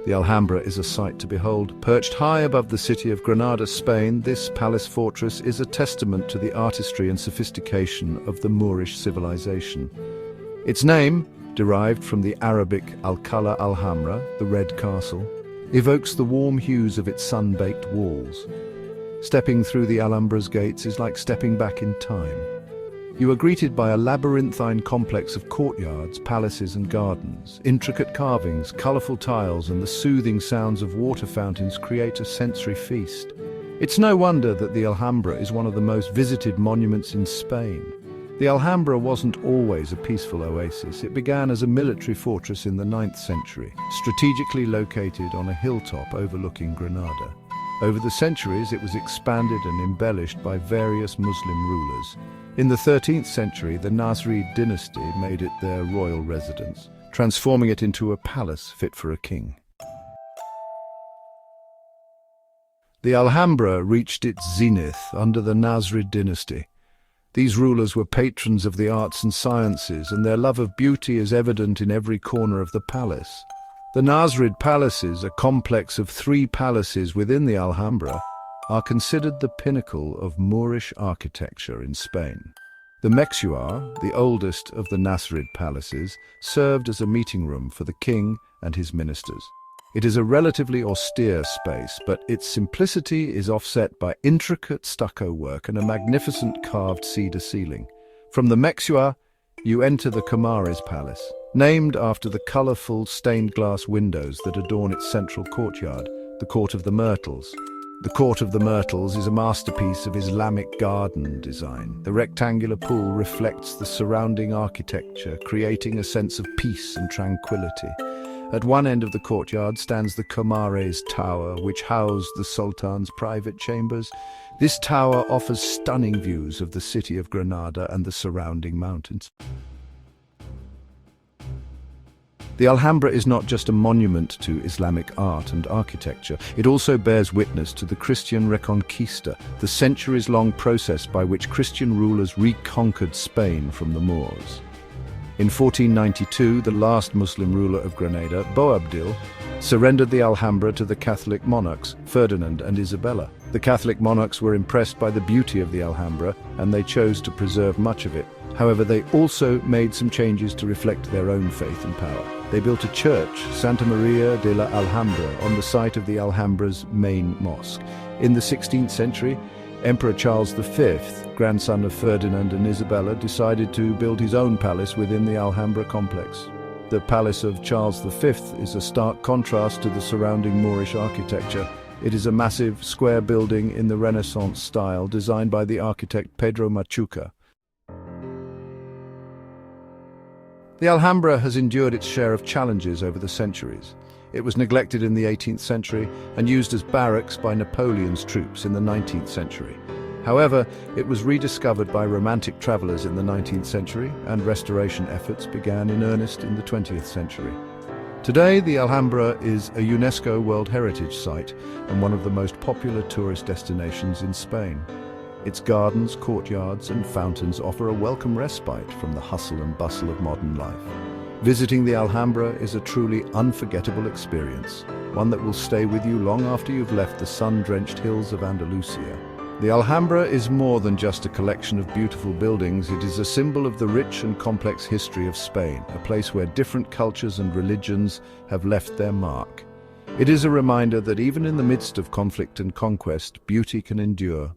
The Alhambra is a sight to behold. Perched high above the city of Granada, Spain, this palace fortress is a testament to the artistry and sophistication of the Moorish civilization. Its name, derived from the Arabic Alcala Alhambra, the Red Castle, evokes the warm hues of its sun-baked walls. Stepping through the Alhambra's gates is like stepping back in time. You are greeted by a labyrinthine complex of courtyards, palaces and gardens. Intricate carvings, colourful tiles and the soothing sounds of water fountains create a sensory feast. It's no wonder that the Alhambra is one of the most visited monuments in Spain. The Alhambra wasn't always a peaceful oasis. It began as a military fortress in the 9th century, strategically located on a hilltop overlooking Granada. Over the centuries, it was expanded and embellished by various Muslim rulers. In the 13th century, the Nasrid dynasty made it their royal residence, transforming it into a palace fit for a king. The Alhambra reached its zenith under the Nasrid dynasty. These rulers were patrons of the arts and sciences, and their love of beauty is evident in every corner of the palace. The Nasrid palaces, a complex of 3 palaces within the Alhambra, are considered the pinnacle of Moorish architecture in Spain. The Mexuar, the oldest of the Nasrid palaces, served as a meeting room for the king and his ministers. It is a relatively austere space, but its simplicity is offset by intricate stucco work and a magnificent carved cedar ceiling. From the Mexuar, you enter the Comares Palace, named after the colourful stained glass windows that adorn its central courtyard, the Court of the Myrtles. The Court of the Myrtles is a masterpiece of Islamic garden design. The rectangular pool reflects the surrounding architecture, creating a sense of peace and tranquility. At one end of the courtyard stands the Comares Tower, which housed the Sultan's private chambers. This tower offers stunning views of the city of Granada and the surrounding mountains. The Alhambra is not just a monument to Islamic art and architecture, it also bears witness to the Christian Reconquista, the centuries-long process by which Christian rulers reconquered Spain from the Moors. In 1492, the last Muslim ruler of Granada, Boabdil, surrendered the Alhambra to the Catholic monarchs, Ferdinand and Isabella. The Catholic monarchs were impressed by the beauty of the Alhambra, and they chose to preserve much of it. However, they also made some changes to reflect their own faith and power. They built a church, Santa Maria de la Alhambra, on the site of the Alhambra's main mosque. In the 16th century, Emperor Charles V, grandson of Ferdinand and Isabella, decided to build his own palace within the Alhambra complex. The Palace of Charles V is a stark contrast to the surrounding Moorish architecture. It is a massive, square building in the Renaissance style, designed by the architect Pedro Machuca. The Alhambra has endured its share of challenges over the centuries. It was neglected in the 18th century and used as barracks by Napoleon's troops in the 19th century. However, it was rediscovered by Romantic travelers in the 19th century, and restoration efforts began in earnest in the 20th century. Today, the Alhambra is a UNESCO World Heritage Site and one of the most popular tourist destinations in Spain. Its gardens, courtyards and fountains offer a welcome respite from the hustle and bustle of modern life. Visiting the Alhambra is a truly unforgettable experience, one that will stay with you long after you've left the sun-drenched hills of Andalusia. The Alhambra is more than just a collection of beautiful buildings. It is a symbol of the rich and complex history of Spain, a place where different cultures and religions have left their mark. It is a reminder that even in the midst of conflict and conquest, beauty can endure